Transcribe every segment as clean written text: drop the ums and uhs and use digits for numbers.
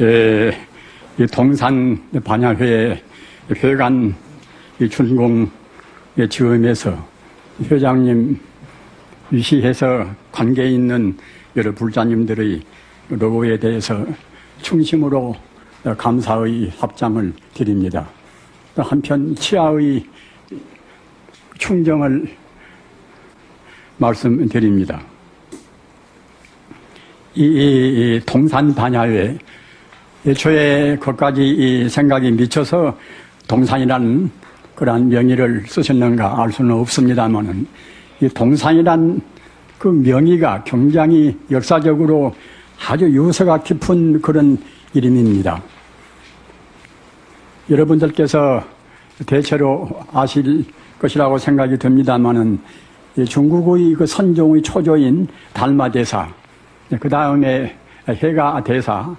이 동산 반야회 회관 준공 지음에서 회장님 위시해서 관계 있는 여러 불자님들의 노고에 대해서 충심으로 감사의 합장을 드립니다. 또 한편 치아의 충정을 말씀드립니다. 이 동산 반야회 애초에 그까지 생각이 미쳐서 동산이라는 그러한 명의를 쓰셨는가 알 수는 없습니다만은 이 동산이란 그 명의가 굉장히 역사적으로 아주 유서가 깊은 그런 이름입니다. 여러분들께서 대체로 아실 것이라고 생각이 듭니다만은 중국의 그 선종의 초조인 달마대사, 그 다음에 해가대사,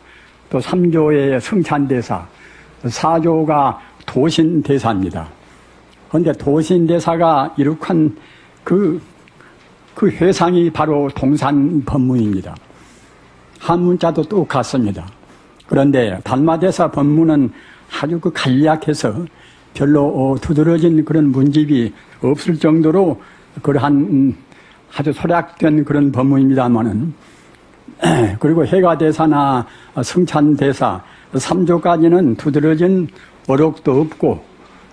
또 3조의 성찬대사, 4조가 도신대사입니다. 그런데 도신대사가 이룩한 그 회상이 바로 동산법문입니다. 한문자도 똑같습니다. 그런데 달마대사 법문은 아주 간략해서 별로 두드러진 그런 문집이 없을 정도로 그러한 아주 소략된 그런 법문입니다만은 그리고 해가대사나 성찬대사 3조까지는 두드러진 어록도 없고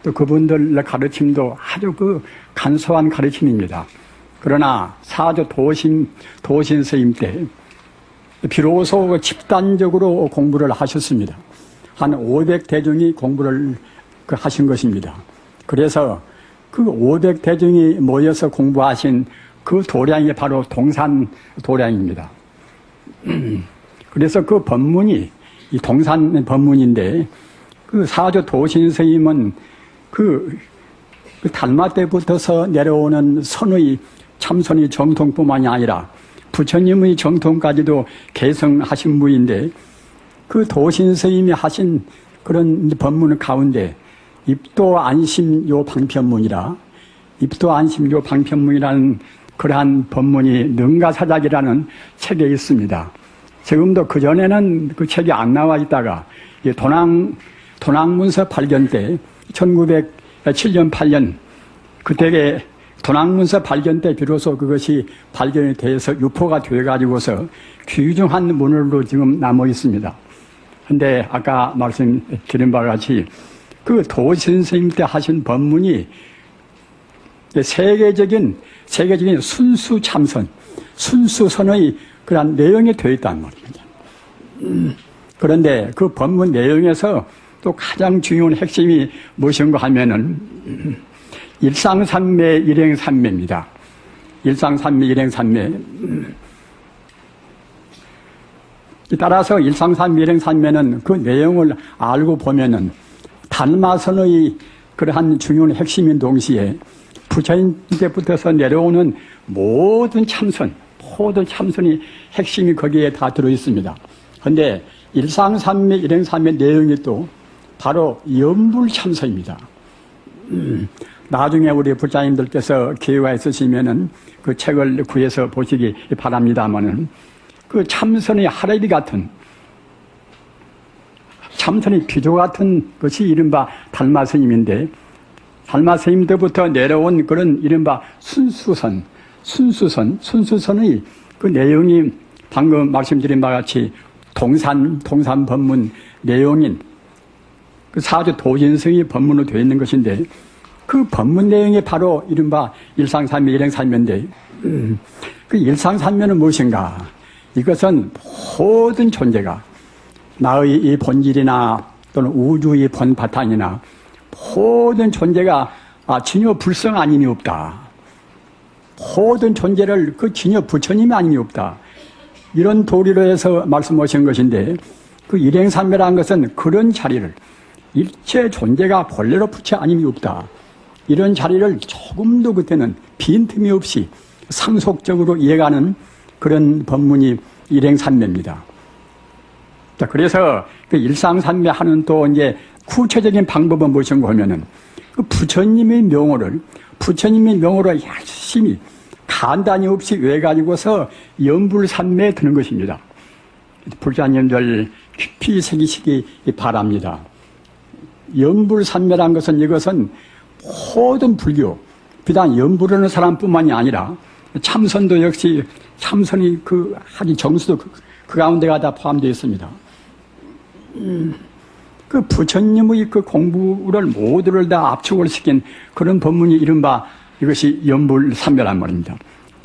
또 그분들 가르침도 아주 그 간소한 가르침입니다. 그러나 4조 도신 스님 때 비로소 집단적으로 공부를 하셨습니다. 한 500대중이 공부를 하신 것입니다. 그래서 그 500대중이 모여서 공부하신 그 도량이 바로 동산 도량입니다. 그래서 그 법문이 이 동산 법문인데 그 4조 도신 스님은 그 달마 때부터서 내려오는 선의 참선의 정통뿐만이 아니라 부처님의 정통까지도 계승하신 분인데 그 도신 스님이 하신 그런 법문 가운데 입도 안심요 방편문이라 입도 안심요 방편문이라는 그러한 법문이 능가사작이라는 책에 있습니다. 지금도 그전에는 그 책이 안 나와 있다가 도낭문서 발견 때 1907년 8년 그때에 도낭문서 발견 때 비로소 그것이 발견이 돼서 유포가 돼가지고서 귀중한 문으로 지금 남아 있습니다. 근데 아까 말씀드린 바와 같이 그 도신 스님 때 하신 법문이 세계적인 순수 참선, 순수선의 그런 내용이 되어 있단 말입니다. 그런데 그 법문 내용에서 또 가장 중요한 핵심이 무엇인가 하면은 일상삼매, 일행삼매입니다. 일상삼매, 일행삼매. 따라서 일상삼매, 일행삼매는 그 내용을 알고 보면은 달마선의 그러한 중요한 핵심인 동시에 부처님 때부터서 내려오는 모든 참선이 핵심이 거기에 다 들어있습니다. 그런데 일상삼매, 일행삼매 내용이 또 바로 염불참선입니다. 나중에 우리 부자님들께서 기회가 있으시면은 그 책을 구해서 보시기 바랍니다만은 그 참선의 하레비 같은 참선의 비조 같은 것이 이른바 달마 스님인데 달마 스님 때부터 내려온 그런 이른바 순수선의 그 내용이 방금 말씀드린 바와 같이 동산 법문 내용인 그 4조 도진성이 법문으로 되어 있는 것인데 그 법문 내용이 바로 이른바 일상삼매, 일행삼매인데 그 일상삼매는 무엇인가? 이것은 모든 존재가 나의 이 본질이나 또는 우주의 본바탕이나 모든 존재가 진여 불성 아님이 없다. 모든 존재를 그 진여 부처님이 아님이 없다. 이런 도리로 해서 말씀하신 것인데 그 일행삼매라는 것은 그런 자리를 일체 존재가 본래로 부처 아님이 없다. 이런 자리를 조금도 그때는 빈틈이 없이 상속적으로 이해가는 그런 법문이 일행삼매입니다. 자, 그래서 그 일상삼매 하는 또 이제 구체적인 방법은 무엇인가 하면은 그 부처님의 명호를 열심히 간단히 없이 외가지고서 염불삼매에 드는 것입니다. 불자님들 깊이 새기시기 바랍니다. 연불산매란 것은 이것은 모든 불교, 비단 연불하는 사람뿐만이 아니라 참선도 역시 참선이 하기 정수도 그 가운데가 다 포함되어 있습니다. 그 부처님의 그 공부를 모두를 다 압축을 시킨 그런 법문이 이른바 이것이 연불산매란 말입니다.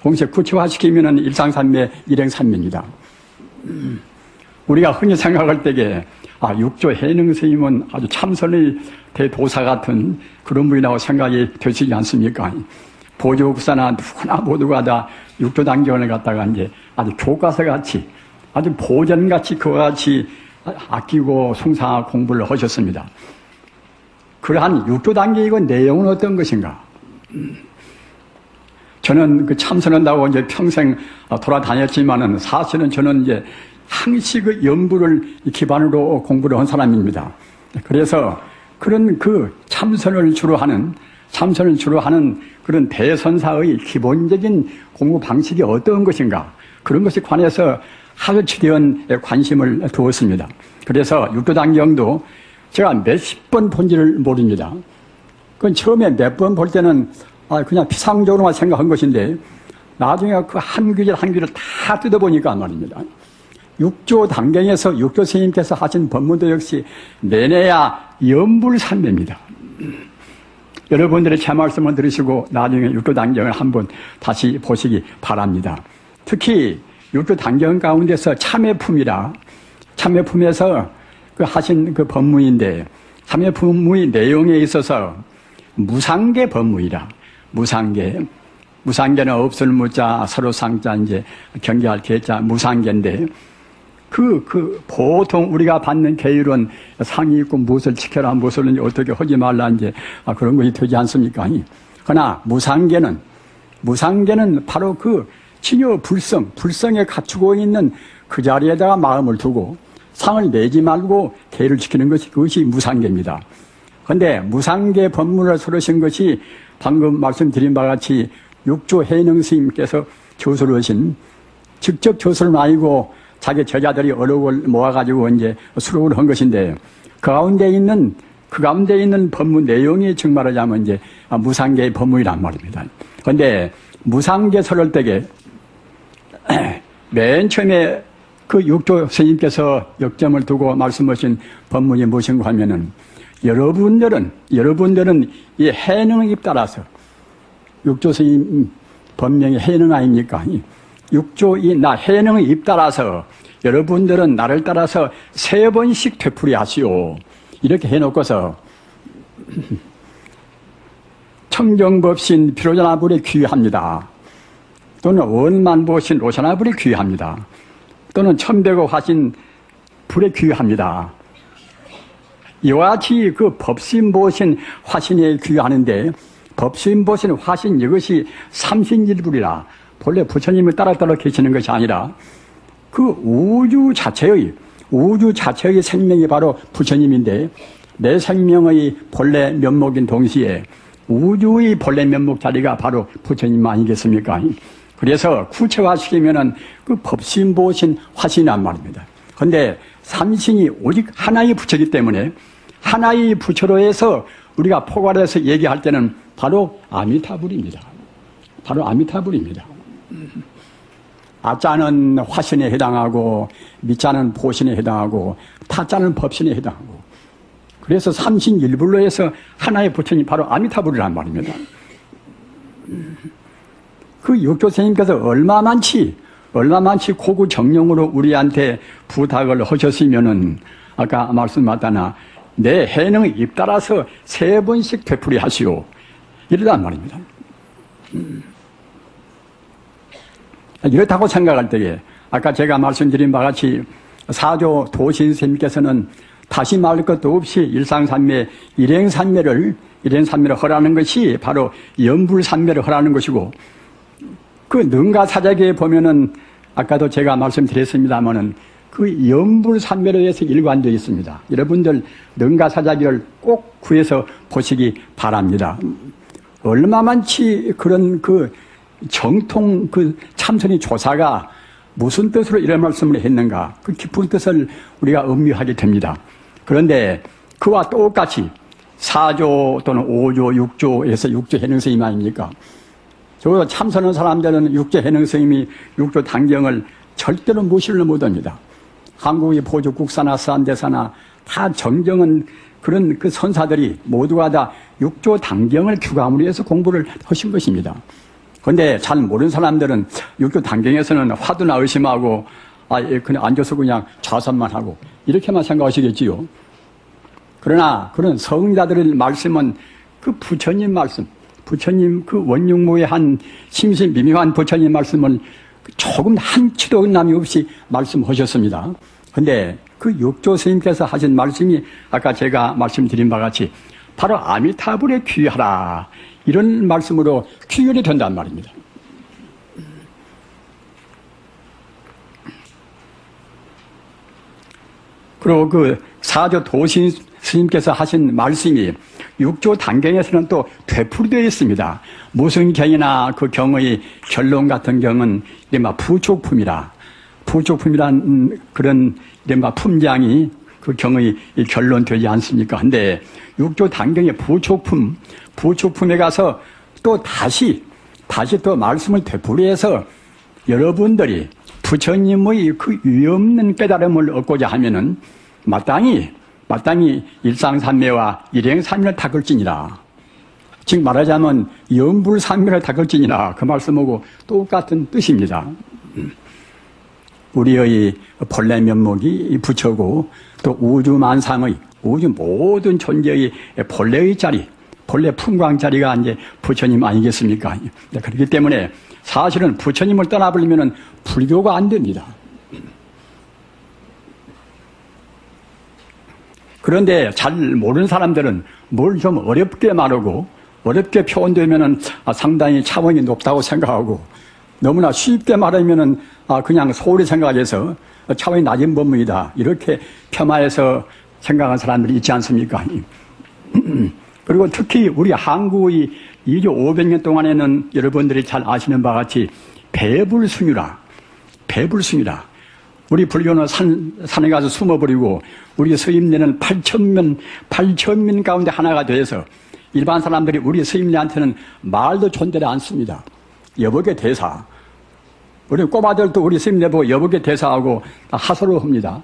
동시에 구체화시키면은 일상산매, 일행산매입니다. 우리가 흔히 생각할 때에 육조 해능 스님은 아주 참선의 대도사 같은 그런 분이라고 생각이 되시지 않습니까? 보조국사나 누구나 모두가 다 육조 단경을 갖다가 이제 아주 교과서 같이 아주 보전같이 그와 같이 아끼고 숭상하고 공부를 하셨습니다. 그러한 육조 단계이고 내용은 어떤 것인가? 저는 그 참선한다고 이제 평생 돌아다녔지만은 사실은 저는 이제 항시 그 연불을 기반으로 공부를 한 사람입니다. 그래서 그런 그 참선을 주로 하는 그런 대선사의 기본적인 공부 방식이 어떤 것인가? 그런 것에 관해서 아주 지대한 관심을 두었습니다. 그래서 육조단경도 제가 몇십 번 본지를 모릅니다. 그건 처음에 몇 번 볼 때는 그냥 피상적으로만 생각한 것인데 나중에 그 한 귀절 한 귀를 다 뜯어보니까 말입니다. 육조 단경에서 육조 스님께서 하신 법문도 역시 내내야 연불산매입니다. 여러분들의 제 말씀을 들으시고 나중에 육조 단경을 한번 다시 보시기 바랍니다. 특히 육조 단경 가운데서 참회품에서 그 하신 그 법문인데 참회품의 내용에 있어서 무상계 법문이라 무상계는 없을 무자 서로 상자 이제 경계할 계자 무상계인데 보통 우리가 받는 계율은 상이 있고 무엇을 지켜라, 무엇을 어떻게 하지 말라, 이제, 그런 것이 되지 않습니까? 그러나 무상계는 바로 그 치유 불성에 갖추고 있는 그 자리에다가 마음을 두고 상을 내지 말고 계율을 지키는 그것이 무상계입니다. 그런데 무상계 법문을 설하신 것이 방금 말씀드린 바와 같이 육조 해능 스님께서 조서를 하신 직접 조서를 아니고 자기 제자들이 어록을 모아가지고 이제 수록을 한 것인데 그 가운데 있는 법문 내용이 정말하자면 이제 무상계의 법문이란 말입니다. 그런데 무상계 설할 때에 맨 처음에 그 육조 스님께서 역점을 두고 말씀하신 법문이 무엇인가 하면은 여러분들은 이 해능에 따라서 육조 스님 법명이 해능 아닙니까? 나 해능에 입따라서 여러분들은 나를 따라서 3번씩 되풀이하시오. 이렇게 해놓고서 청정법신 피로자나불에 귀합니다. 또는 원만보신 로샤나불에 귀합니다. 또는 천백호 화신 불에 귀합니다. 이와 같이 그 법신보신 화신에 귀하는데 법신보신 화신 이것이 삼신일불이라 본래 부처님을 따라 계시는 것이 아니라 그 우주 자체의 생명이 바로 부처님인데 내 생명의 본래 면목인 동시에 우주의 본래 면목 자리가 바로 부처님 아니겠습니까? 그래서 구체화시키면은 그 법신보신 화신이란 말입니다. 그런데 삼신이 오직 하나의 부처이기 때문에 하나의 부처로 해서 우리가 포괄해서 얘기할 때는 바로 아미타불입니다. 아자는 화신에 해당하고 미자는 보신에 해당하고 타자는 법신에 해당하고 그래서 삼신일불로 해서 하나의 부처님 바로 아미타불이란 말입니다. 그 육조 스님께서 얼마만치 고구 정령으로 우리한테 부탁을 하셨으면은 아까 말씀하셨다나 내 해능에 입따라서 3번씩 되풀이하시오 이러단 말입니다. 이렇다고 생각할 때에 아까 제가 말씀드린 바와 같이 사조 도신 스님께서는 다시 말할 것도 없이 일상산매, 일행산매를 허라는 것이 바로 연불산매를 허라는 것이고 그 능가사자기에 보면은 아까도 제가 말씀드렸습니다마는 그 연불산매로 해서 일관되어 있습니다. 여러분들 능가사자기를 꼭 구해서 보시기 바랍니다. 얼마만치 그런 그 정통 그 참선이 조사가 무슨 뜻으로 이런 말씀을 했는가? 그 깊은 뜻을 우리가 음미하게 됩니다. 그런데 그와 똑같이 4조 또는 5조, 6조에서 6조 해능 스님 아닙니까? 적어도 참선한 사람들은 6조 해능 스님이 6조 단경을 절대로 무시를 못합니다. 한국의 보조 국사나 서한대사나 다 정정은 그런 그 선사들이 모두가 다 6조 단경을 규감으로 해서 공부를 하신 것입니다. 그런데 잘 모르는 사람들은 6조 단경에서는 화두나 의심하고 그냥 앉아서 그냥 좌선만 하고 이렇게만 생각하시겠지요. 그러나 그런 성자들의 말씀은 그 부처님 말씀, 부처님 그 원육무의 한 심심 미묘한 부처님 말씀을 조금 한치도 어긋남이 없이 말씀하셨습니다. 그런데 그 육조 스님께서 하신 말씀이 아까 제가 말씀드린 바와 같이 바로 아미타불에 귀하라 이런 말씀으로 귀결이 된단 말입니다. 그리고 그 사조 도신 스님께서 하신 말씀이 육조 단경에서는 또 되풀이되어 있습니다. 무슨 경이나 그 경의 결론 같은 경은 이른바 부족품이라, 부족품이란 그런 이른바 품장이 그 경의 결론되지 않습니까? 근데 육조 단경의 부족품에 가서 또 다시 또 말씀을 되풀이해서 여러분들이 부처님의 그 위없는 깨달음을 얻고자 하면은 마땅히 일상산매와 일행산매를 닦을지니라. 즉 말하자면 염불산매를 닦을지니라. 그 말씀하고 똑같은 뜻입니다. 우리의 본래 면목이 부처고 또 우주만상의 우주 모든 존재의 본래의 자리, 본래 풍광 자리가 이제 부처님 아니겠습니까? 그렇기 때문에 사실은 부처님을 떠나버리면 불교가 안 됩니다. 그런데 잘 모르는 사람들은 뭘 좀 어렵게 말하고 어렵게 표현되면은 상당히 차원이 높다고 생각하고 너무나 쉽게 말하면은 그냥 소홀히 생각해서 차원이 낮은 법문이다 이렇게 폄하해서 생각하는 사람들이 있지 않습니까? 그리고 특히 우리 한국의 2조 500년 동안에는 여러분들이 잘 아시는 바와 같이 배불숭유라. 우리 불교는 산에 가서 숨어버리고 우리 스님네는 8천명 가운데 하나가 돼서 일반 사람들이 우리 스님네한테는 말도 존대를 않습니다. 여보게 대사. 우리 꼬마들도 우리 스님네 보고 여보게 대사하고 하소를 합니다.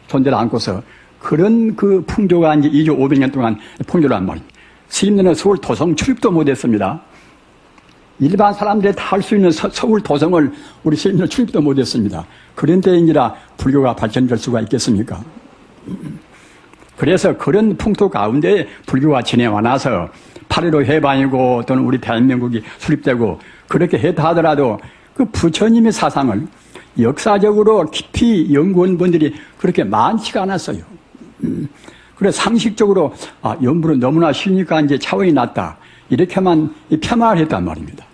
존대를 않고서. 그런 그 풍조가 이제 2조 500년 동안 풍조란 말입니다. 스님네는 서울 도성 출입도 못했습니다. 일반 사람들이 다 할 수 있는 서울 도성을 우리 스님네는 출입도 못했습니다. 그런 때인지라 불교가 발전될 수가 있겠습니까? 그래서 그런 풍토 가운데 불교가 지내와 나서 8.15 해방이고 또는 우리 대한민국이 수립되고 그렇게 했다 하더라도 그 부처님의 사상을 역사적으로 깊이 연구한 분들이 그렇게 많지가 않았어요. 그래서 상식적으로 연불은 너무나 쉬니까 이제 차원이 낮다 이렇게만 폄하를 했단 말입니다.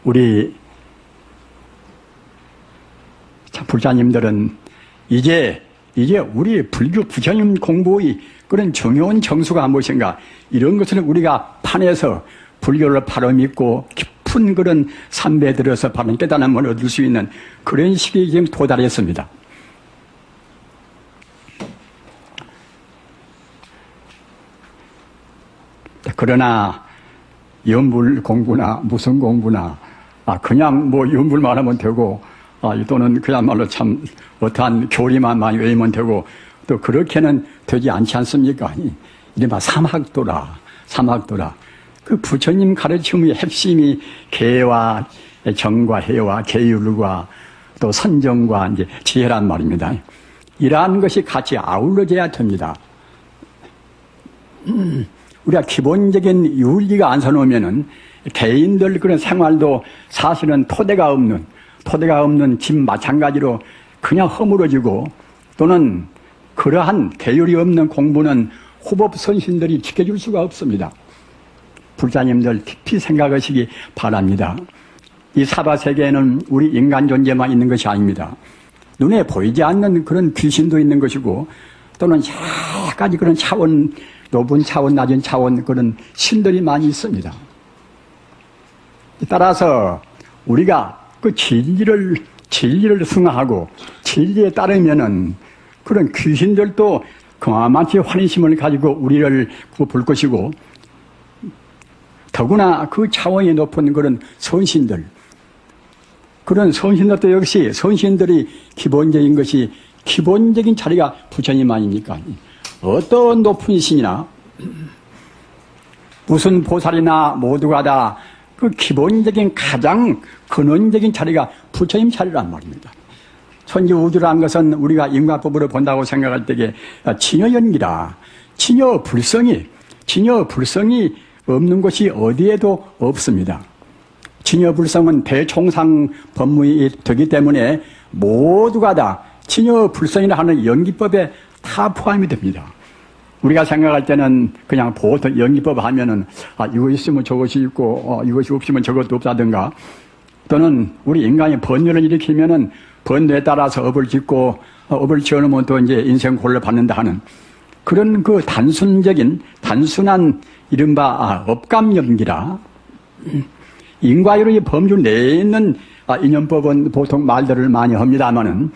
우리 불자님들은 이제 우리 불교 부처님 공부의 그런 중요한 정수가 무엇인가 이런 것을 우리가 판에서 불교를 바로 믿고 깊은 그런 삼배에 들어서 바른 깨달음을 얻을 수 있는 그런 시기에 지금 도달했습니다. 그러나 연불 공부나 무슨 공부나 그냥 뭐 연불만 하면 되고 또는 그야말로 참 어떠한 교리만 많이 외우면 되고 또 그렇게는 되지 않지 않습니까? 이른바 삼학도라. 그 부처님 가르침의 핵심이 계와 정과 해와 계율과 또 선정과 이제 지혜란 말입니다. 이러한 것이 같이 아울러져야 됩니다. 우리가 기본적인 윤리가 안 서놓으면은 개인들 그런 생활도 사실은 토대가 없는 집 마찬가지로 그냥 허물어지고 또는 그러한 계율이 없는 공부는 호법 선신들이 지켜줄 수가 없습니다. 불자님들 깊이 생각하시기 바랍니다. 이 사바세계에는 우리 인간 존재만 있는 것이 아닙니다. 눈에 보이지 않는 그런 귀신도 있는 것이고 또는 여러 가지 그런 차원, 높은 차원, 낮은 차원 그런 신들이 많이 있습니다. 따라서 우리가 그 진리를 승화하고 진리에 따르면은 그런 귀신들도 그만치 환희심을 가지고 우리를 볼 것이고, 더구나 그 차원이 높은 그런 선신들, 그런 선신들도 역시 선신들이 기본적인 것이, 기본적인 자리가 부처님 아닙니까? 어떤 높은 신이나 무슨 보살이나 모두가 다 그 기본적인 가장 근원적인 자리가 부처님 자리란 말입니다. 천지 우주라는 것은 우리가 인과법으로 본다고 생각할 때에 진여연기라, 진여불성이 없는 것이 어디에도 없습니다. 진여불성은 대총상 법문이 되기 때문에 모두가 다 진여불성이라 하는 연기법에 다 포함이 됩니다. 우리가 생각할 때는 그냥 보통 연기법 하면은, 이거 있으면 저것이 있고, 이것이 없으면 저것도 없다든가, 또는 우리 인간이 번뇌를 일으키면은 번뇌에 따라서 업을 짓고, 업을 지어놓으면 또 이제 인생 곤을 받는다 하는 그런 그 단순한 이른바 업감연기라. 인과율의 범주 내에 있는 인연법은 보통 말들을 많이 합니다만은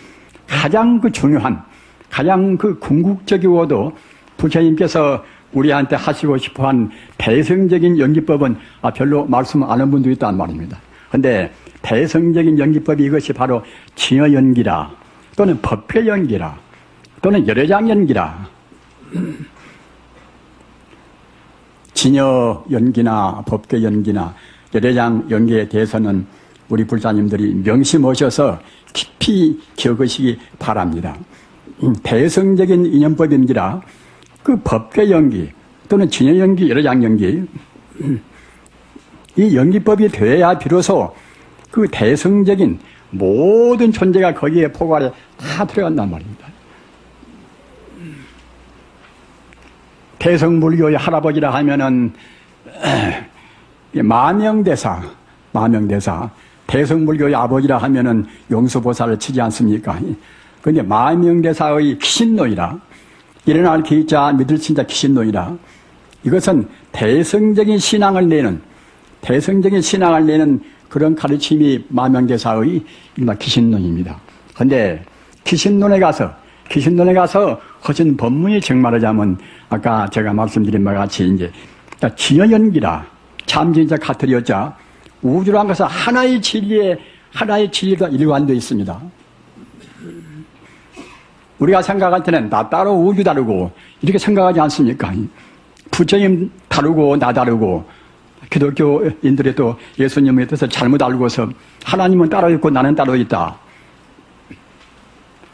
가장 그 중요한, 가장 그 궁극적이고도 부처님께서 우리한테 하시고 싶어한 대성적인 연기법은 별로 말씀 안 한 분도 있단 말입니다. 그런데 대성적인 연기법이 이것이 바로 진여연기라, 또는 법회연기라, 또는 열애장연기라. 진여연기나 법회연기나 열애장연기에 대해서는 우리 불자님들이 명심하셔서 깊이 기억하시기 바랍니다. 대성적인 인연법인지라 그 법계연기 또는 진여연기, 열애장연기, 이 연기법이 돼야 비로소 그 대성적인 모든 존재가 거기에 포괄에 다 들어간단 말입니다. 대성불교의 할아버지라 하면은 마명대사, 대성불교의 아버지라 하면은 용수보살을 치지 않습니까? 그런데 마명대사의 기신론이라, 일어날 기자 믿을 신자 기신론이라, 이것은 대성적인 신앙을 내는 그런 가르침이 마명대사의 기신론입니다. 그런데 기신론에 가서 허신 법문이 정말하자면 아까 제가 말씀드린 바와 같이 이제 진여연기라, 참진자 카트리오자, 우주라는 것은 하나의 진리가 일관되어 있습니다. 우리가 생각할 때는 나 다르고 우주 다르고 이렇게 생각하지 않습니까? 부처님 다르고 나 다르고, 기독교인들이 또 예수님의 뜻을 잘못 알고서 하나님은 따로 있고 나는 따로 있다.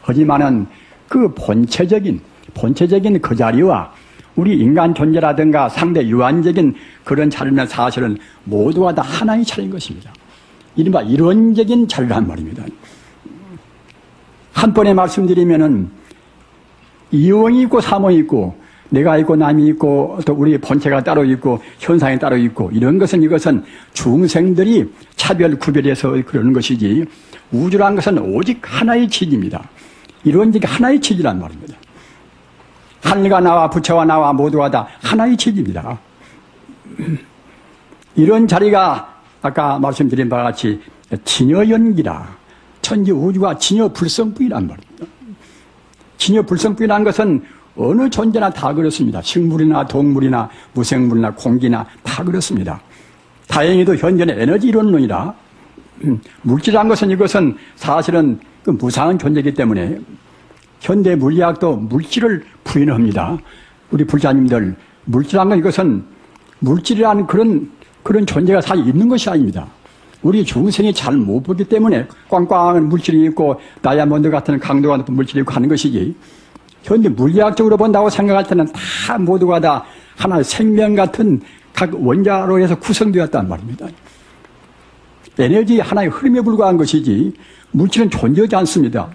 하지만은 그 본체적인 그 자리와 우리 인간 존재라든가 상대 유한적인 그런 자리는 사실은 모두가 다 하나의 자리인 것입니다. 이른바 이론적인 자리란 말입니다. 한 번에 말씀드리면은 이원이 있고 삼원이 있고 내가 있고 남이 있고 또 우리 본체가 따로 있고 현상이 따로 있고, 이것은 중생들이 차별 구별해서 그러는 것이지, 우주라는 것은 오직 하나의 진리입니다. 이론적인 하나의 진리란 말입니다. 하늘과 나와 부처와 나와 모두가 다 하나의 진리입니다. 이런 자리가 아까 말씀드린 바와 같이 진여연기라, 천지 우주가 진여불성부이란 말입니다. 진여불성부이라는 것은 어느 존재나 다 그렇습니다. 식물이나 동물이나 무생물이나 공기나 다 그렇습니다. 다행히도 현재는 에너지 이론론이라, 물질이라는 것은 사실은 그 무상한 존재이기 때문에 현대 물리학도 물질을 부인합니다. 우리 불자님들, 물질이라는 것은 물질이라는 그런 존재가 사실 있는 것이 아닙니다. 우리 중생이 잘 못 보기 때문에 꽝꽝한 물질이 있고 다이아몬드 같은 강도가 높은 물질이 있고 하는 것이지, 현대 물리학적으로 본다고 생각할 때는 다 모두가 다 하나의 생명 같은 각 원자로 해서 구성되었단 말입니다. 에너지 하나의 흐름에 불과한 것이지 물질은 존재하지 않습니다.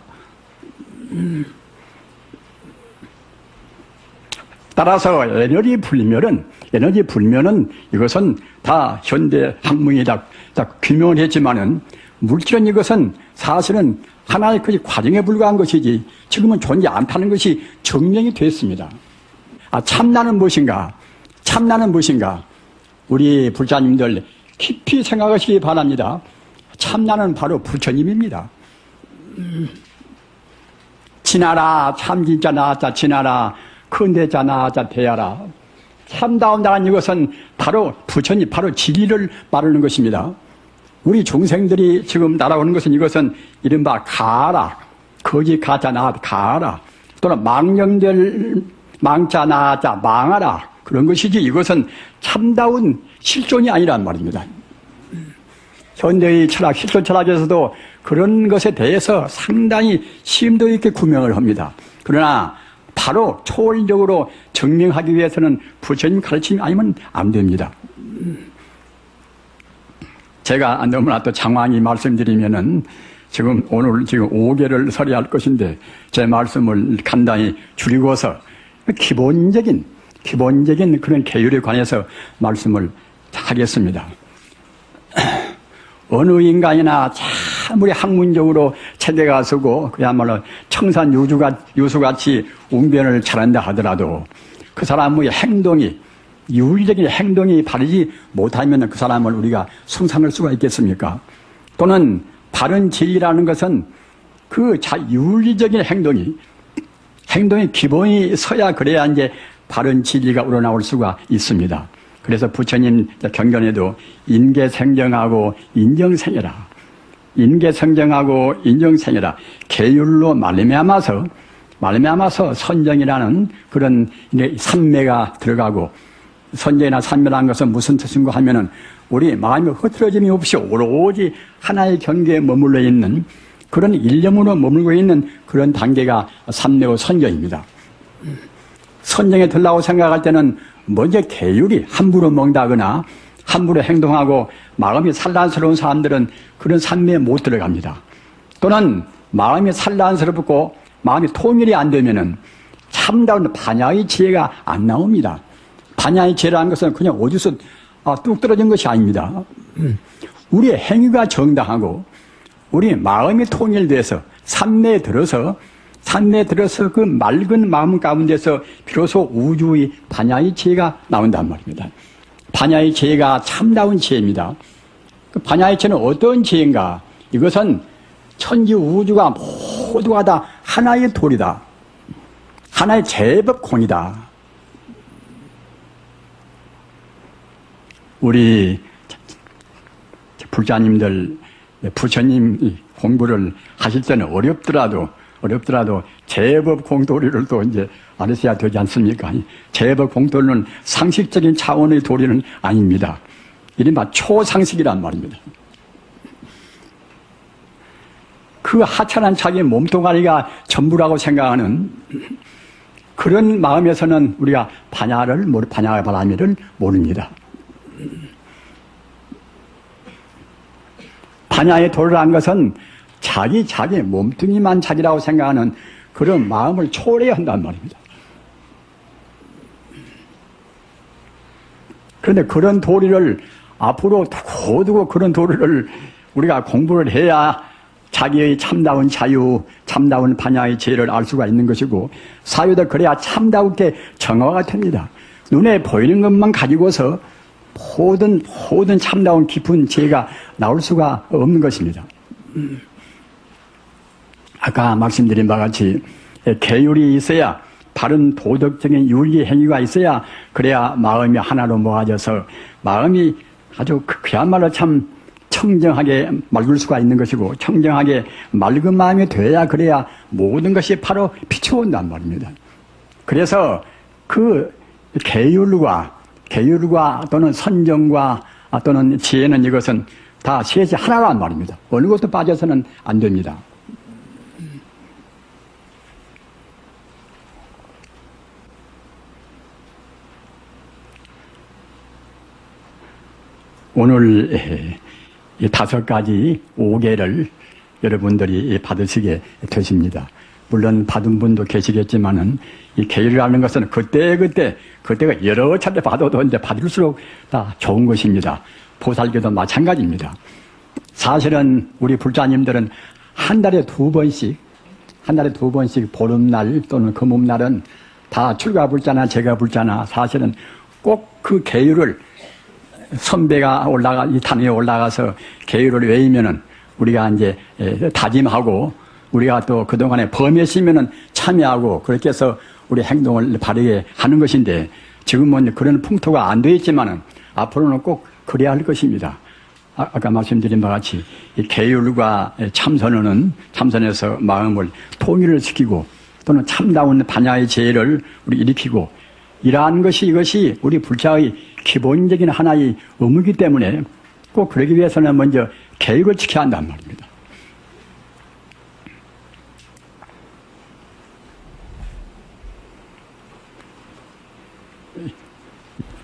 따라서 에너지 불면은 이것은 다 현대 학문이 다 규명을 했지만은, 물질은 이것은 사실은 하나의 그 과정에 불과한 것이지 지금은 존재 않다는 것이 증명이 됐습니다. 참나는 무엇인가? 우리 불자님들 깊이 생각하시기 바랍니다. 참나는 바로 부처님입니다. 진하라 참 진짜 나자 진하라 큰대자 나자 대하라. 참다운 나라는 이것은 바로 부처님, 바로 진리를 말하는 것입니다. 우리 중생들이 지금 날아오는 것은 이것은 이른바 가라, 거짓 가짜 나 가라, 또는 망령들 망자 나자 망하라, 그런 것이지 이것은 참다운 실존이 아니란 말입니다. 현대의 철학, 실존 철학에서도 그런 것에 대해서 상당히 심도 있게 구명을 합니다. 그러나 바로 초월적으로 증명하기 위해서는 부처님 가르침이 아니면 안 됩니다. 제가 너무나 또 장황히 말씀드리면은 오늘 5개를 설의할 것인데 제 말씀을 간단히 줄이고서 기본적인 그런 계율에 관해서 말씀을 하겠습니다. 어느 인간이나 아무리 학문적으로 체대가 서고 그야말로 청산 유수같이 웅변을 잘한다 하더라도 그 사람의 행동이, 윤리적인 행동이 바르지 못하면 그 사람을 우리가 숭상할 수가 있겠습니까? 또는 바른 진리라는 것은 그 윤리적인 행동이 기본이 서야 그래야 이제 바른 진리가 우러나올 수가 있습니다. 그래서 부처님 경전에도 인계생정하고 인정생이라, 인계성정하고 인정생이라, 계율로 말미암아서 선정이라는 그런 산매가 들어가고, 선정이나 산매라는 것은 무슨 뜻인가 하면은 우리 마음이 흐트러짐이 없이 오로지 하나의 경계에 머물러 있는 그런 일념으로 머물고 있는 그런 단계가 산매의 선정입니다. 선정에 들라고 생각할 때는 먼저 계율이 함부로 먹다거나 함부로 행동하고 마음이 산란스러운 사람들은 그런 산매에 못 들어갑니다. 또는 마음이 산란스럽고 마음이 통일이 안 되면은 참다운 반야의 지혜가 안 나옵니다. 반야의 지혜라는 것은 그냥 어디서 뚝 떨어진 것이 아닙니다. 우리의 행위가 정당하고 우리 마음이 통일돼서 산매에 들어서 그 맑은 마음 가운데서 비로소 우주의 반야의 지혜가 나온단 말입니다. 반야의 지혜가 참다운 지혜입니다. 그 반야의 지혜는 어떤 지혜인가? 이것은 천지 우주가 모두가 다 하나의 돌이다. 하나의 제법공이다. 우리 불자님들, 부처님 공부를 하실 때는 어렵더라도 제법 공도리를 또 이제 알으셔야 되지 않습니까? 제법 공도리는 상식적인 차원의 도리는 아닙니다. 이른바 초상식이란 말입니다. 그 하찮은 자기 몸뚱아리가 전부라고 생각하는 그런 마음에서는 우리가 반야의 바라미를 모릅니다. 반야의 도리라는 것은 자기 몸뚱이만 자기라고 생각하는 그런 마음을 초월해야 한단 말입니다. 그런데 그런 도리를 앞으로 두고 그런 도리를 우리가 공부를 해야 자기의 참다운 자유, 참다운 반야의 지혜를 알 수가 있는 것이고, 사유도 그래야 참다우게 정화가 됩니다. 눈에 보이는 것만 가지고서 모든 참다운 깊은 지혜가 나올 수가 없는 것입니다. 아까 말씀드린 바와 같이 계율이 있어야, 바른 도덕적인 윤리 행위가 있어야 그래야 마음이 하나로 모아져서 마음이 아주 그야말로 참 청정하게 맑을 수가 있는 것이고, 청정하게 맑은 마음이 돼야 그래야 모든 것이 바로 비춰온단 말입니다. 그래서 그 계율과 또는 선정과 또는 지혜는 이것은 다 셋이 하나란 말입니다. 어느 것도 빠져서는 안 됩니다. 오늘 이 5가지 5개를 여러분들이 받으시게 되십니다. 물론 받은 분도 계시겠지만은 이 계율이라는 것은 그때가 여러 차례 받아도 이제 받을수록 다 좋은 것입니다. 보살교도 마찬가지입니다. 사실은 우리 불자님들은 한 달에 두 번씩 보름날 또는 금음날은 다 출가 불자나 제가 불자나 사실은 꼭 그 계율을 선배가 이 단위에 올라가서 계율을 외우면은 우리가 이제 다짐하고 우리가 또 그동안에 범했으면은 참여하고 그렇게 해서 우리 행동을 바르게 하는 것인데 지금은 그런 풍토가 안 되어 있지만은 앞으로는 꼭 그래야 할 것입니다. 아까 말씀드린 바와 같이 이 계율과 참선에서 마음을 통일을 시키고 또는 참다운 반야의 제의를 우리 일으키고 이러한 것이 이것이 우리 불자의 기본적인 하나의 의무이기 때문에 꼭 그러기 위해서는 먼저 계율을 지켜야 한단 말입니다.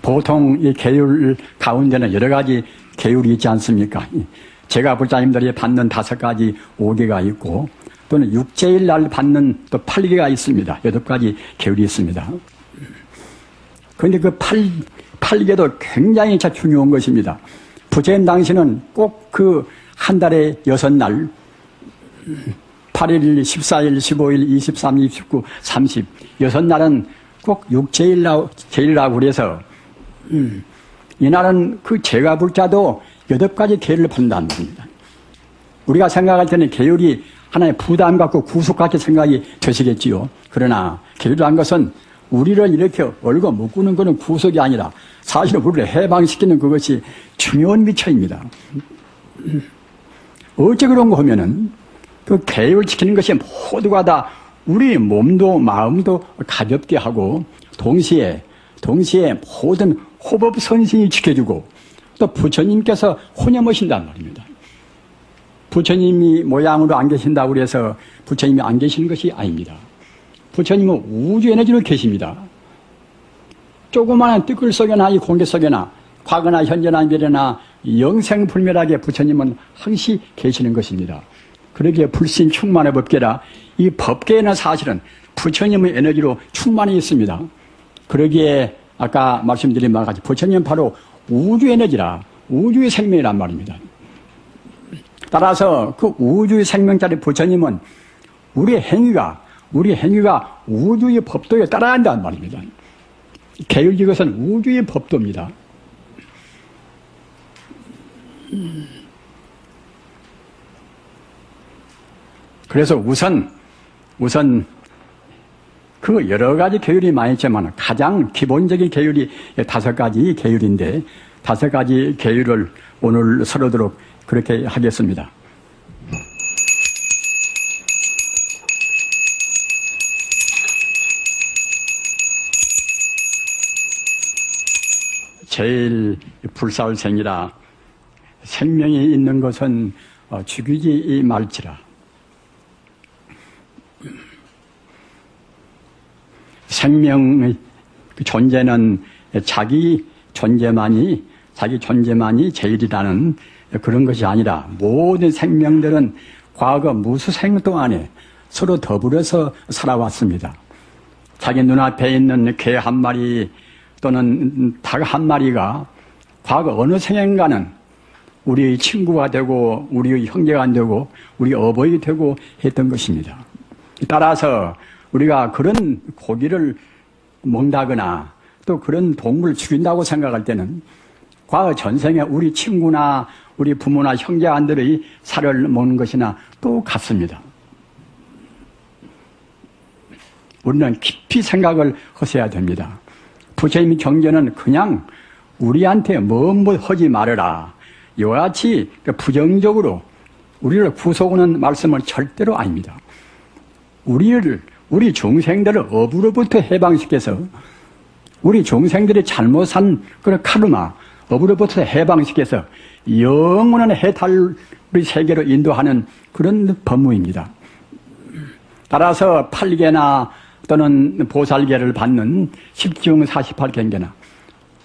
보통 이 계율 가운데는 여러 가지 계율이 있지 않습니까? 제가 불자님들이 받는 5가지 5개가 있고 또는 육제일 날 받는 또 8개가 있습니다. 8가지 계율이 있습니다. 그런데 그 8개도 굉장히 중요한 것입니다. 부처님 당시는 꼭 그 한 달에 6날 8일, 14일, 15일, 23, 29, 30 6날은 꼭 육제일이라고 그래서 이날은 그 제가 불자도 8가지 계율을 받는다는 겁니다. 우리가 생각할 때는 계율이 하나의 부담 같고 구속 같게 생각이 되시겠지요. 그러나 계율이라는 것은 우리를 이렇게 얼고 묶는 것은 구속이 아니라 사실은 우리를 해방시키는 그것이 중요한 미처입니다. 어째 그런가 하면은 그 계율을 지키는 것이 모두가 다 우리 몸도 마음도 가볍게 하고 동시에 모든 호법 선생이 지켜주고 또 부처님께서 혼여머신단 말입니다. 부처님이 모양으로 안 계신다고 해서 부처님이 안 계시는 것이 아닙니다. 부처님은 우주 에너지로 계십니다. 조그마한 뜨끌 속에나 이 공기 속에나 과거나 현재나 미래나 영생불멸하게 부처님은 항시 계시는 것입니다. 그러기에 불신 충만의 법계라 이 법계에는 사실은 부처님의 에너지로 충만히 있습니다. 그러기에 아까 말씀드린 바와 같이 부처님은 바로 우주 에너지라 우주의 생명이란 말입니다. 따라서 그 우주의 생명자리 부처님은 우리의 행위가 우주의 법도에 따라야 한다는 말입니다. 계율 이것은 우주의 법도입니다. 그래서 우선 그 여러 가지 계율이 많이 있지만 가장 기본적인 계율이 5가지 계율인데 5가지 계율을 오늘 서로도록 그렇게 하겠습니다. 제일 불살생이라 생명이 있는 것은 죽이지 말지라. 생명의 존재는 자기 존재만이 제일이라는 그런 것이 아니라 모든 생명들은 과거 무수생 동안에 서로 더불어서 살아왔습니다. 자기 눈앞에 있는 개 한 마리 또는 닭 한 마리가 과거 어느 생인가는 우리의 친구가 되고 우리의 형제가 되고 우리 어버이 되고 했던 것입니다. 따라서 우리가 그런 고기를 먹는다거나 또 그런 동물을 죽인다고 생각할 때는 과거 전생에 우리 친구나 우리 부모나 형제안들의 살을 먹는 것이나 똑같습니다. 우리는 깊이 생각을 하셔야 됩니다. 부처님의 경전은 그냥 우리한테 뭐 하지 말아라 이와 같이 부정적으로 우리를 구속하는 말씀은 절대로 아닙니다. 우리 중생들을 업으로부터 해방시켜서 우리 중생들이 잘못한 그런 카르마 업으로부터 해방시켜서 영원한 해탈의 세계로 인도하는 그런 법무입니다. 따라서 8개나 또는 보살계를 받는 10중 48경계나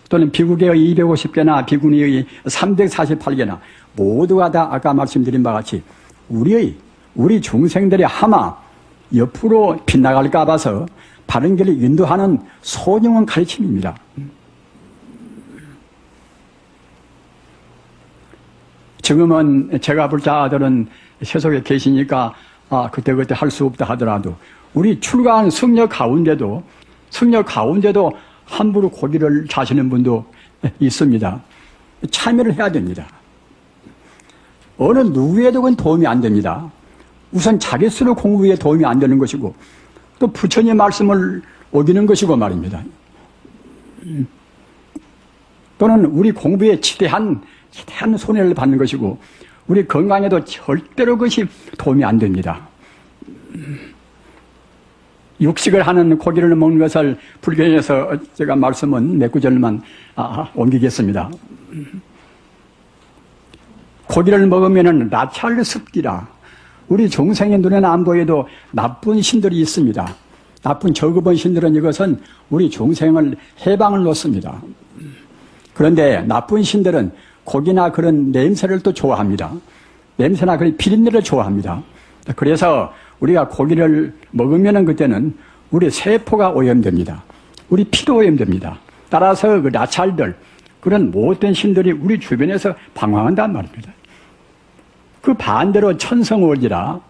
또는 비구계의 250개나 비구니의 348개나 모두가 다 아까 말씀드린 바와 같이 우리 중생들이 하마 옆으로 빗나갈까 봐서 바른 길을 인도하는 소중한 가르침입니다. 지금은 제가 볼 자들은 세속에 계시니까 그때그때 할 수 없다 하더라도 우리 출가한 성녀 가운데도 함부로 고기를 자시는 분도 있습니다. 참여를 해야 됩니다. 어느 누구에도 그건 도움이 안 됩니다. 우선 자기 스스로 공부에 도움이 안 되는 것이고 또 부처님의 말씀을 어기는 것이고 말입니다. 또는 우리 공부에 지대한 손해를 받는 것이고 우리 건강에도 절대로 그것이 도움이 안 됩니다. 육식을 하는 고기를 먹는 것을 불교에서 제가 말씀은 몇 구절만 옮기겠습니다. 고기를 먹으면 나찰 습기라. 우리 중생의 눈에는 안 보여도 나쁜 신들이 있습니다. 나쁜 저급한 신들은 이것은 우리 중생을 해방을 놓습니다. 그런데 나쁜 신들은 고기나 그런 냄새를 또 좋아합니다. 냄새나 그런 비린내를 좋아합니다. 그래서 우리가 고기를 먹으면 그때는 우리 세포가 오염됩니다. 우리 피도 오염됩니다. 따라서 그 나찰들, 그런 못된 신들이 우리 주변에서 방황한단 말입니다. 그 반대로 천성월지라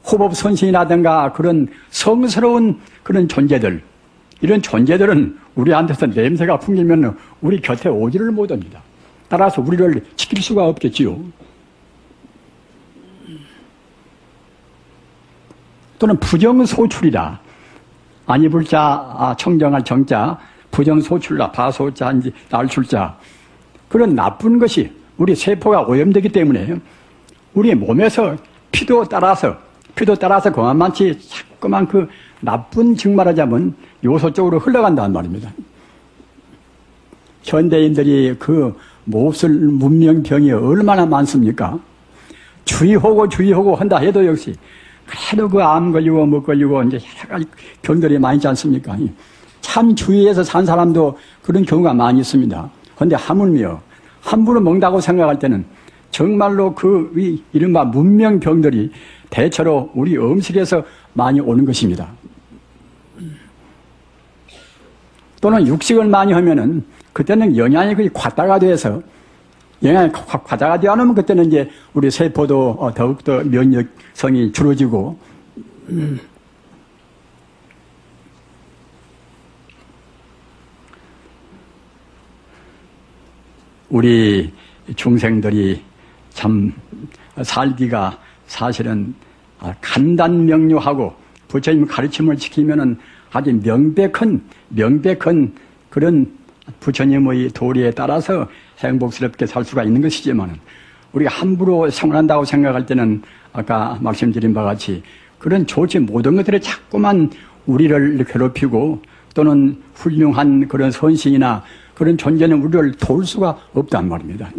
호법선신이라든가 그런 성스러운 그런 존재들, 이런 존재들은 우리한테서 냄새가 풍기면 우리 곁에 오지를 못합니다. 따라서 우리를 지킬 수가 없겠지요. 또는 부정소출이라. 아니 불자, 청정할 정자, 부정소출라, 바소자인지 날출자. 그런 나쁜 것이 우리 세포가 오염되기 때문에 우리 몸에서 피도 따라서 그만만치 자꾸만 그 나쁜 즉 말하자면 요소 쪽으로 흘러간다는 말입니다. 현대인들이 그 몹쓸 문명병이 얼마나 많습니까? 주의하고 한다 해도 역시 그래도 그 암 걸리고 못 걸리고 이제 여러 가지 병들이 많이 있지 않습니까? 참 주의해서 산 사람도 그런 경우가 많이 있습니다. 그런데 하물며 함부로 먹는다고 생각할 때는 정말로 그 이른바 문명병들이 대체로 우리 음식에서 많이 오는 것입니다. 또는 육식을 많이 하면은 그때는 영양이 거의 과다가 돼서 영양이 과다가 되어 놓으면 그때는 이제 우리 세포도 더욱더 면역성이 줄어지고 우리 중생들이 참 살기가 사실은 간단명료하고 부처님 가르침을 지키면은 아주 명백한 그런 부처님의 도리에 따라서 행복스럽게 살 수가 있는 것이지만 우리가 함부로 생활한다고 생각할 때는 아까 말씀드린 바와 같이 그런 좋지 못한 것들에 자꾸만 우리를 괴롭히고 또는 훌륭한 그런 선신이나 그런 존재는 우리를 도울 수가 없단 말입니다.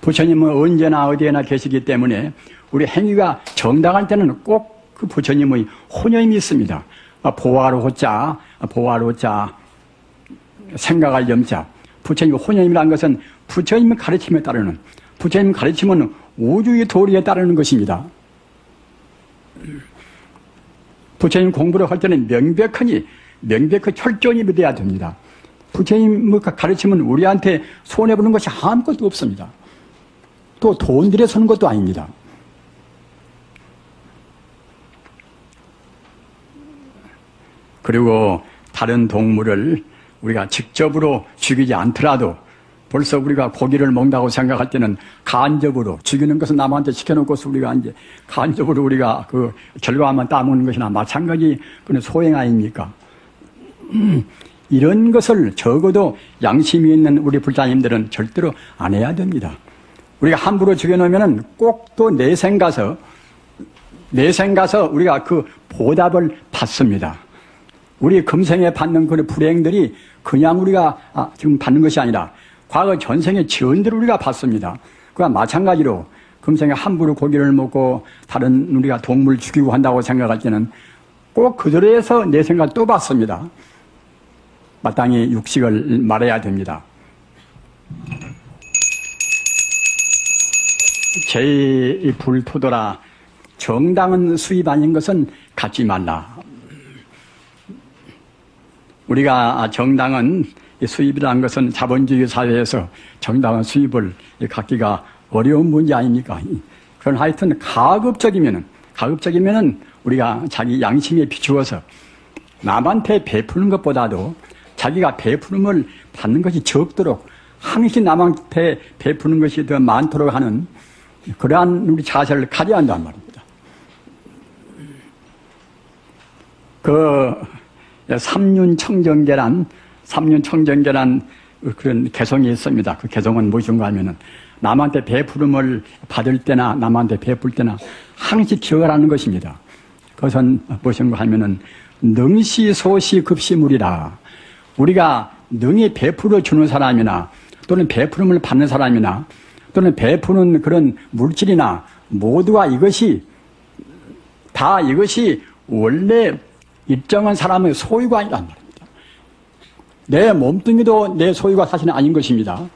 부처님은 언제나 어디에나 계시기 때문에 우리 행위가 정당할 때는 꼭 그 부처님의 혼여임이 있습니다. 보아로자, 생각할 염자. 부처님의 혼여임이라는 것은 부처님의 가르침에 따르는, 부처님 가르침은 우주의 도리에 따르는 것입니다. 부처님 공부를 할 때는 명백한 혈전이 돼야 됩니다. 부처님의 가르침은 우리한테 손해보는 것이 아무것도 없습니다. 또 돈 들여 서는 것도 아닙니다. 그리고 다른 동물을 우리가 직접으로 죽이지 않더라도 벌써 우리가 고기를 먹는다고 생각할 때는 간접으로 죽이는 것은 남한테 시켜놓고서 우리가 이제 간접으로 우리가 그 결과만 따먹는 것이나 마찬가지 그런 소행 아닙니까? 이런 것을 적어도 양심이 있는 우리 불자님들은 절대로 안 해야 됩니다. 우리가 함부로 죽여놓으면 꼭 또 내생 가서 우리가 그 보답을 받습니다. 우리 금생에 받는 그런 불행들이 그냥 우리가 지금 받는 것이 아니라 과거 전생의 지은들을 우리가 받습니다. 그와 마찬가지로 금생에 함부로 고기를 먹고 다른 우리가 동물 죽이고 한다고 생각할 때는 꼭 그들에 의해서 내 생각을 또 받습니다. 마땅히 육식을 말해야 됩니다. 제2불토도라 정당한 수입 아닌 것은 갖지 말라. 우리가 정당한 수입이라는 것은 자본주의 사회에서 정당한 수입을 갖기가 어려운 문제 아닙니까? 그런 하여튼 가급적이면은 우리가 자기 양심에 비추어서 남한테 베푸는 것보다도 자기가 베푸름을 받는 것이 적도록 항시 남한테 베푸는 것이 더 많도록 하는 그러한 우리 자세를 가져야 한단 말입니다. 그 삼륜청정계란 그런 개성이 있습니다. 그 개성은 무엇인가 하면은 남한테 베푸름을 받을 때나 남한테 베풀 때나 항시 기억을 하는 것입니다. 그것은 무엇인가 하면은 능시소시급시물이라. 우리가 능히 베풀어 주는 사람이나 또는 베푸름을 받는 사람이나 또는 베푸는 그런 물질이나 모두가 이것이 원래 일정한 사람의 소유가 아니란 말입니다. 내 몸뚱이도 내 소유가 사실은 아닌 것입니다.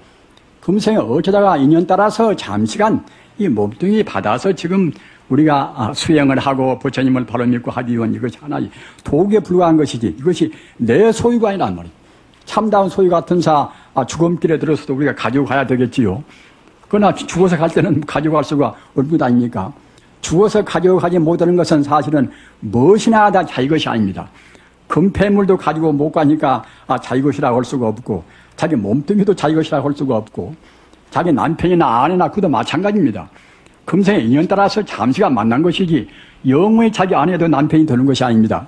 금생에 어쩌다가 인연 따라서 잠시간 이 몸뚱이 받아서 지금 우리가 수행을 하고 부처님을 바로 믿고 하기 위한 이것이 하나의 도구에 불과한 것이지 이것이 내 소유가 아니란 말이에요. 참다운 소유 같은 죽음길에 들어서도 우리가 가지고 가야 되겠지요. 그러나 죽어서 갈 때는 가지고 갈 수가 없는 것 아닙니까? 죽어서 가지고 가지 못하는 것은 사실은 무엇이나 다 자기 것이 아닙니다. 금폐물도 가지고 못 가니까 자기 것이라고 할 수가 없고 자기 몸뚱이도 자기 것이라고 할 수가 없고 자기 남편이나 아내나 그도 마찬가지입니다. 금생의 인연 따라서 잠시간 만난 것이지 영원히 자기 아내도 남편이 되는 것이 아닙니다.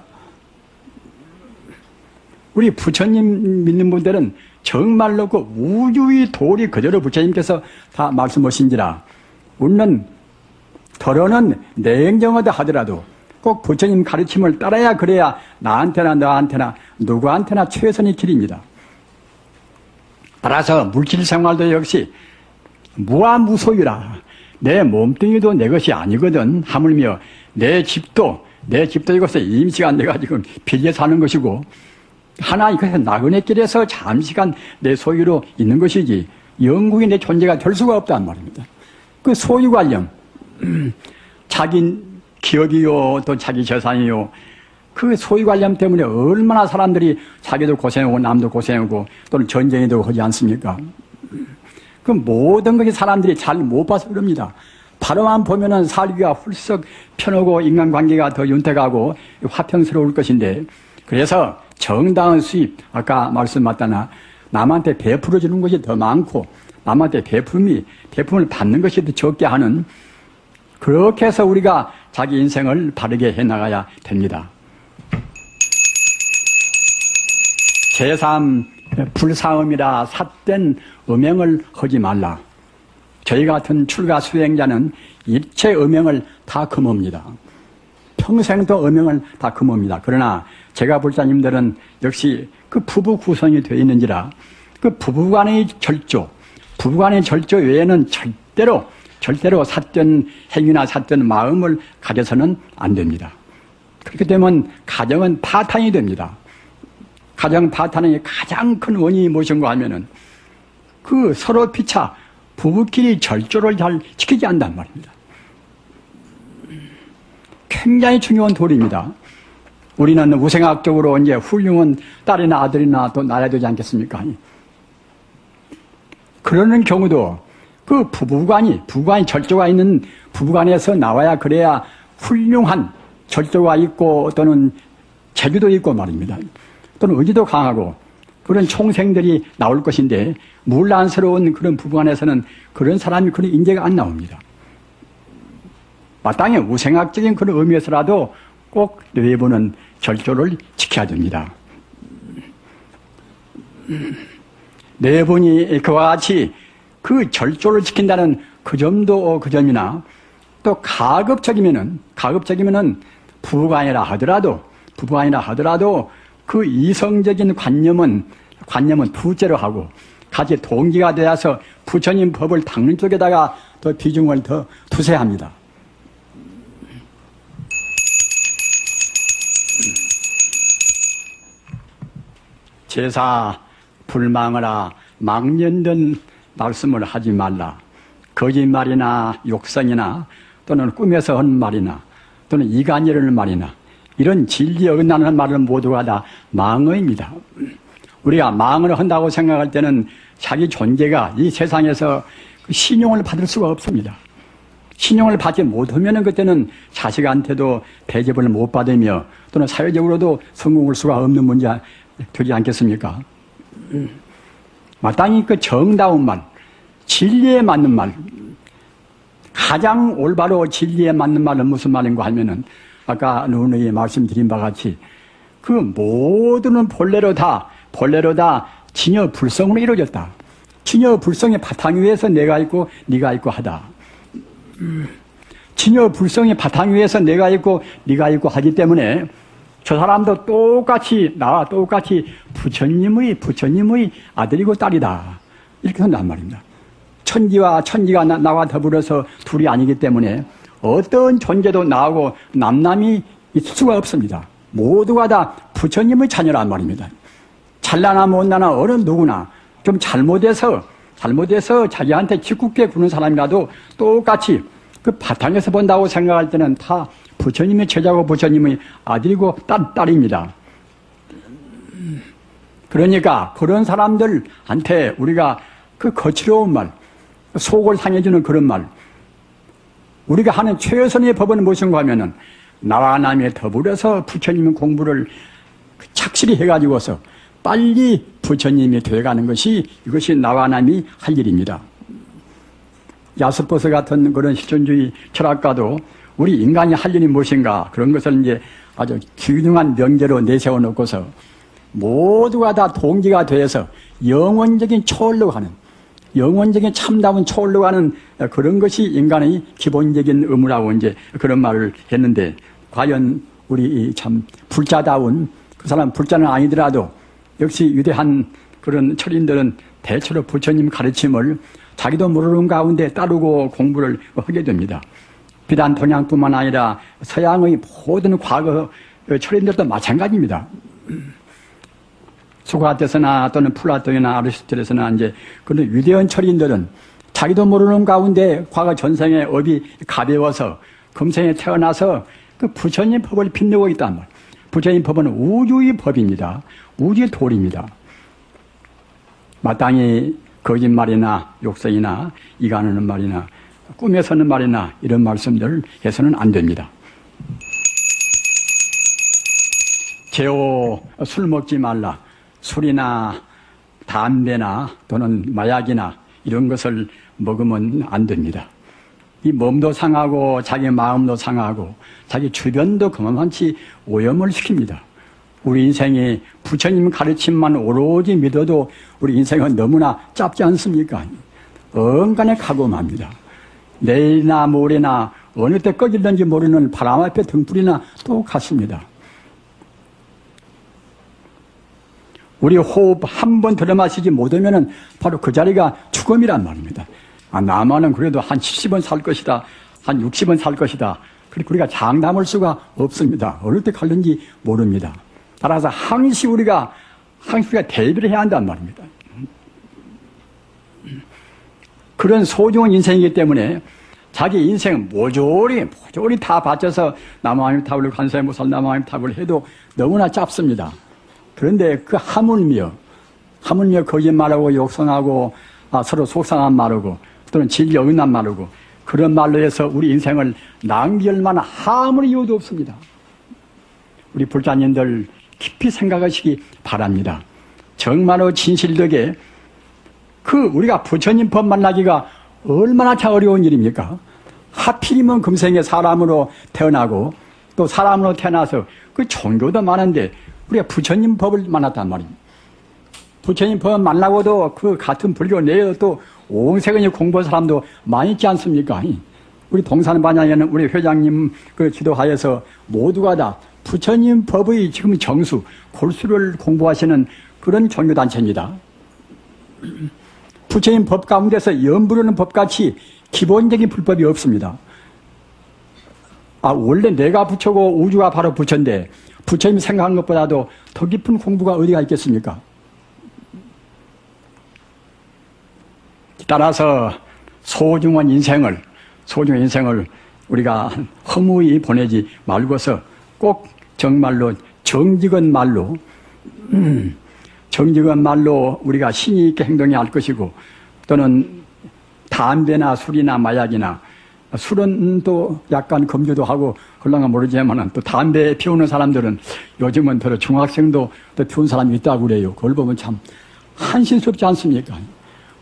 우리 부처님 믿는 분들은 정말로 그 우주의 도리 그대로 부처님께서 다 말씀하신지라 우리는 더러는 내행정하다 하더라도 꼭 부처님 가르침을 따라야 그래야 나한테나 너한테나 누구한테나 최선의 길입니다. 따라서 물질 생활도 역시 무아무소유라. 내 몸뚱이도 내 것이 아니거든. 하물며 내 집도 이것을 임시간 내가 지금 빌려 사는 것이고 하나 이것은 나그네 길에서 잠시간 내 소유로 있는 것이지 영구히 내 존재가 될 수가 없단 말입니다. 그 소유 관련 자기 기업이요 또 자기 재산이요 그 소유 관련 때문에 얼마나 사람들이 자기도 고생하고 남도 고생하고 또는 전쟁이 되고 하지 않습니까? 그 모든 것이 사람들이 잘 못 봐서 그럽니다. 바로만 보면은 살기가 훌썩 편하고 인간관계가 더 윤택하고 화평스러울 것인데 그래서 정당한 수입 아까 말씀하셨다나 남한테 베풀어 주는 것이 더 많고 남한테 베품을 받는 것이 더 적게 하는 그렇게 해서 우리가 자기 인생을 바르게 해나가야 됩니다. 제3 불사음이라 삿된 음행을 하지 말라. 저희 같은 출가 수행자는 일체 음행을 다 금합니다. 평생도 음행을 다 금합니다. 그러나 제가 불자님들은 역시 그 부부 구성이 되어 있는지라 그 부부간의 절조 외에는 절대로 삿된 행위나 삿된 마음을 가져서는 안 됩니다. 그렇게 되면 가정은 파탄이 됩니다. 가정 파탄의 가장 큰 원인이 무엇인가 하면은 그 서로 피차 부부끼리 절조를 잘 지키지 않는단 말입니다. 굉장히 중요한 도리입니다. 우리는 우생학적으로 이제 훌륭한 딸이나 아들이나 또 낳아야 되지 않겠습니까? 그러는 경우도 그 부부간이 절조가 있는 부부간에서 나와야 그래야 훌륭한 절조가 있고 또는 재주도 있고 말입니다. 또는 의지도 강하고 그런 총생들이 나올 것인데 문란스러운 그런 부부간에서는 그런 사람이 그런 인재가 안 나옵니다. 마땅히 우생학적인 그런 의미에서라도 꼭 내부는 절조를 지켜야 됩니다. 내분이 그와 같이 그 절조를 지킨다는 그 점도 그 점이나 또 가급적이면은 부부간이라 하더라도 그 이성적인 관념은 둘째로 하고 같이 동기가 되어서 부처님 법을 닦는 쪽에다가 더 비중을 더 두셔야 합니다. 제사 불망하라 망년된 말씀을 하지 말라. 거짓말이나 욕성이나 또는 꿈에서 한 말이나 또는 이간이라는 말이나 이런 진리에 어긋나는 말은 모두가 다 망어입니다. 우리가 망을 한다고 생각할 때는 자기 존재가 이 세상에서 신용을 받을 수가 없습니다. 신용을 받지 못하면 그때는 자식한테도 대접을 못 받으며 또는 사회적으로도 성공할 수가 없는 문제가 되지 않겠습니까? 마땅히 그 정다운 말, 진리에 맞는 말, 가장 올바로 진리에 맞는 말은 무슨 말인가 하면은 아까 누누이 말씀드린 바와 같이 그 모두는 본래로 다 진여 불성으로 이루어졌다. 진여 불성의 바탕 위에서 내가 있고 네가 있고 하다. 진여 불성의 바탕 위에서 내가 있고 네가 있고 하기 때문에 저 사람도 똑같이 나와 똑같이 부처님의 아들이고 딸이다. 이렇게 한단 말입니다. 천지가 나와 더불어서 둘이 아니기 때문에 어떤 존재도 나하고 남남이 있을 수가 없습니다. 모두가 다 부처님의 자녀란 말입니다. 잘나나 못나나 어느 누구나 좀 잘못해서 자기한테 짓궂게 구는 사람이라도 똑같이 그 바탕에서 본다고 생각할 때는 다 부처님의 제자고 부처님의 아들이고 딸입니다. 그러니까 그런 사람들한테 우리가 그 거칠어온 말, 속을 상해주는 그런 말, 우리가 하는 최선의 법은 무엇인가 하면은 나와 남이 더불어서 부처님의 공부를 착실히 해가지고서 빨리 부처님이 되어가는 것이 이것이 나와 남이 할 일입니다. 야스퍼스 같은 그런 실존주의 철학가도 우리 인간이 할 일이 무엇인가 그런 것을 이제 아주 균등한 명제로 내세워 놓고서 모두가 다 동기가 되어서 영원적인 초월로 가는 영원적인 참다운 초월로 가는 그런 것이 인간의 기본적인 의무라고 이제 그런 말을 했는데 과연 우리 참 불자다운 그 사람 불자는 아니더라도 역시 위대한 그런 철인들은 대체로 부처님 가르침을 자기도 모르는 가운데 따르고 공부를 하게 됩니다. 비단 동양뿐만 아니라 서양의 모든 과거 철인들도 마찬가지입니다. 소크라테스나 또는 플라톤이나 아리스토텔레스나 이제 그런 위대한 철인들은 자기도 모르는 가운데 과거 전생의 업이 가벼워서 금생에 태어나서 그 부처님 법을 빛내고 있단 말이에요. 부처님 법은 우주의 법입니다. 우주의 도리입니다. 마땅히 거짓말이나 욕설이나 이간하는 말이나 꿈에 서는 말이나 이런 말씀들을 해서는 안 됩니다. 제오 술 먹지 말라. 술이나 담배나 또는 마약이나 이런 것을 먹으면 안 됩니다. 이 몸도 상하고 자기 마음도 상하고 자기 주변도 그만치 오염을 시킵니다. 우리 인생이 부처님 가르침만 오로지 믿어도 우리 인생은 너무나 짧지 않습니까? 언간에 각오합니다. 내일이나 모레나 어느 때 꺼질는지 모르는 바람 앞에 등불이나 똑같습니다. 우리 호흡 한 번 들어마시지 못하면 바로 그 자리가 죽음이란 말입니다. 나만은 그래도 한 70원 살 것이다. 한 60원 살 것이다. 그리고 우리가 장담할 수가 없습니다. 어느 때 갈는지 모릅니다. 따라서 항시 우리가 대비를 해야 한단 말입니다. 그런 소중한 인생이기 때문에 자기 인생 모조리 다 바쳐서 남아님 탑을 관세무살 남아님 탑을 해도 너무나 짧습니다. 그런데 그 하물며 거짓말하고 욕성하고 서로 속상한 말하고 또는 진리 어긋난 말하고 그런 말로 해서 우리 인생을 낭비할 만한 아무리 이유도 없습니다. 우리 불자님들 깊이 생각하시기 바랍니다. 정말로 진실되게 우리가 부처님 법 만나기가 얼마나 참 어려운 일입니까? 하필이면 금생에 사람으로 태어나고 또 사람으로 태어나서 그 종교도 많은데 우리가 부처님 법을 만났단 말입니다. 부처님 법 만나고도 그 같은 불교 내에 또 온 세상에 공부한 사람도 많이 있지 않습니까? 우리 동산반야에는 우리 회장님 그 지도하에서 모두가 다 부처님 법의 지금 정수, 골수를 공부하시는 그런 종교단체입니다. 부처님 법 가운데서 염불하는 법같이 기본적인 불법이 없습니다. 원래 내가 부처고 우주가 바로 부처인데 부처님이 생각한 것보다도 더 깊은 공부가 어디가 있겠습니까? 따라서 소중한 인생을 우리가 허무히 보내지 말고서 꼭 정말로 정직한 말로 우리가 신의 있게 행동해야 할 것이고 또는 담배나 술이나 마약이나 술은 또 약간 검주도 하고 그런가 모르지만 또 담배 피우는 사람들은 요즘은 더 중학생도 또 피우는 사람이 있다고 그래요. 그걸 보면 참 한신스럽지 않습니까?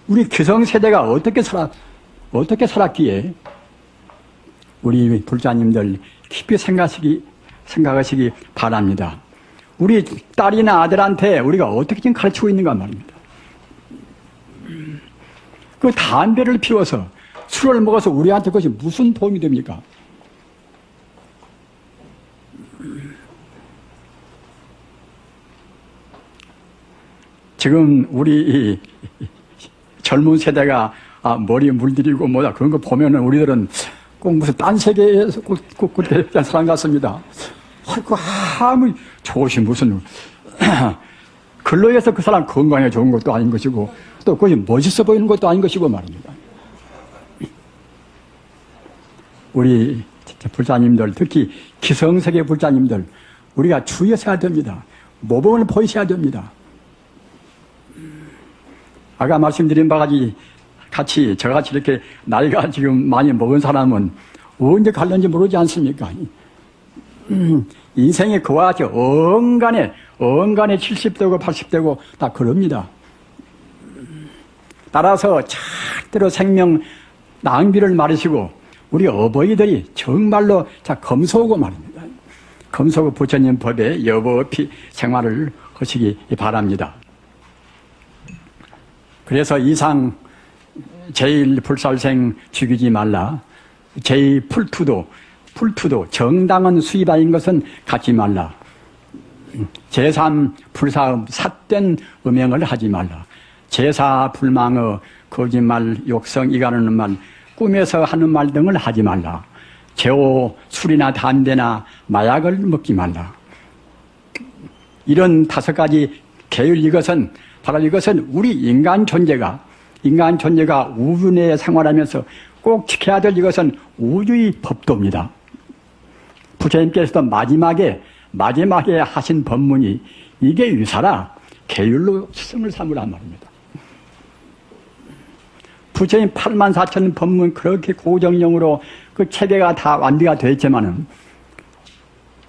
우리 기성세대가 어떻게 살았기에 우리 불자님들 깊이 생각하시기 바랍니다. 우리 딸이나 아들한테 우리가 어떻게 지금 가르치고 있는가 말입니다. 그 담배를 피워서 술을 먹어서 우리한테 그것이 무슨 도움이 됩니까? 지금 우리 젊은 세대가 머리에 물들이고 뭐다 그런 거 보면은 우리들은 꼭 무슨 딴 세계에서 그렇게 된 사람 같습니다. 아이고 아무 좋으시 무슨 글로 해서 그 사람 건강에 좋은 것도 아닌 것이고 또 그것이 멋있어 보이는 것도 아닌 것이고 말입니다. 우리 불자님들 특히 기성세계 불자님들 우리가 주의하셔야 됩니다. 모범을 보이셔야 됩니다. 아까 말씀드린 바와 같이 저같이 이렇게 나이가 지금 많이 먹은 사람은 언제 갈는지 모르지 않습니까? 인생이 그와 같이 언간에 70되고 80되고 다 그럽니다. 따라서 절대로 생명 낭비를 말으시고 우리 어버이들이 정말로 검소하고 말입니다. 검소하고 부처님 법에 여보없이 생활을 하시기 바랍니다. 그래서 이상 제1불살생 죽이지 말라. 제2풀투도 정당한 수입아인 것은 갖지 말라. 제3불사음 삿된 음행을 하지 말라. 제4불망의 거짓말, 욕성, 이가르는 말, 꿈에서 하는 말 등을 하지 말라. 제5 술이나 담배나 마약을 먹지 말라. 이런 5가지 계율 이것은 우리 인간 존재가 우주 내에 생활하면서 꼭 지켜야 될 이것은 우주의 법도입니다. 부처님께서도 마지막에 하신 법문이 이게 유사라 계율로 스승을 삼으란 말입니다. 부처님 84,000 법문 그렇게 고정형으로 그 체계가 다 완비가 되어 있지만은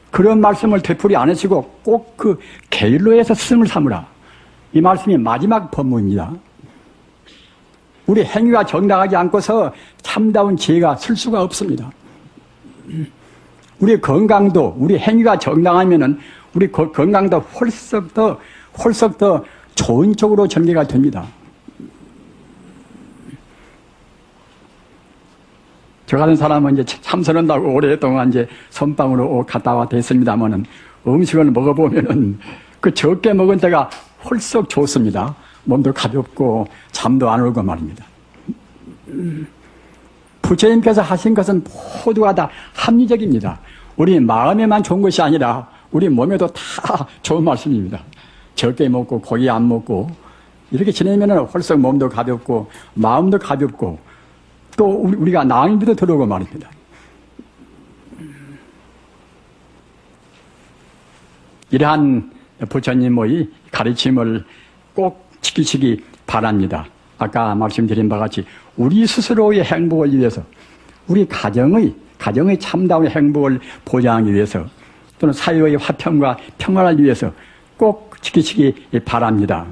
그런 말씀을 되풀이 안 하시고 꼭 그 계율로 해서 스승을 삼으라. 이 말씀이 마지막 법문입니다. 우리 행위가 정당하지 않고서 참다운 지혜가 쓸 수가 없습니다. 우리 건강도, 우리 행위가 정당하면은 우리 건강도 홀썩 더 좋은 쪽으로 전개가 됩니다. 저 같은 사람은 이제 참선한다고 오랫동안 이제 선방으로 갔다 왔다 했습니다만은 음식을 먹어보면은 그 적게 먹은 때가 홀썩 좋습니다. 몸도 가볍고 잠도 안 오고 말입니다. 부처님께서 하신 것은 모두가 다 합리적입니다. 우리 마음에만 좋은 것이 아니라 우리 몸에도 다 좋은 말씀입니다. 적게 먹고 고기 안 먹고 이렇게 지내면 홀썩 몸도 가볍고 마음도 가볍고 또 우리가 낭비도 들어오고 말입니다. 이러한 부처님의 가르침을 꼭 지키시기 바랍니다. 아까 말씀드린 바와 같이 우리 스스로의 행복을 위해서 우리 가정의 참다운 행복을 보장하기 위해서 또는 사회의 화평과 평화를 위해서 꼭 지키시기 바랍니다.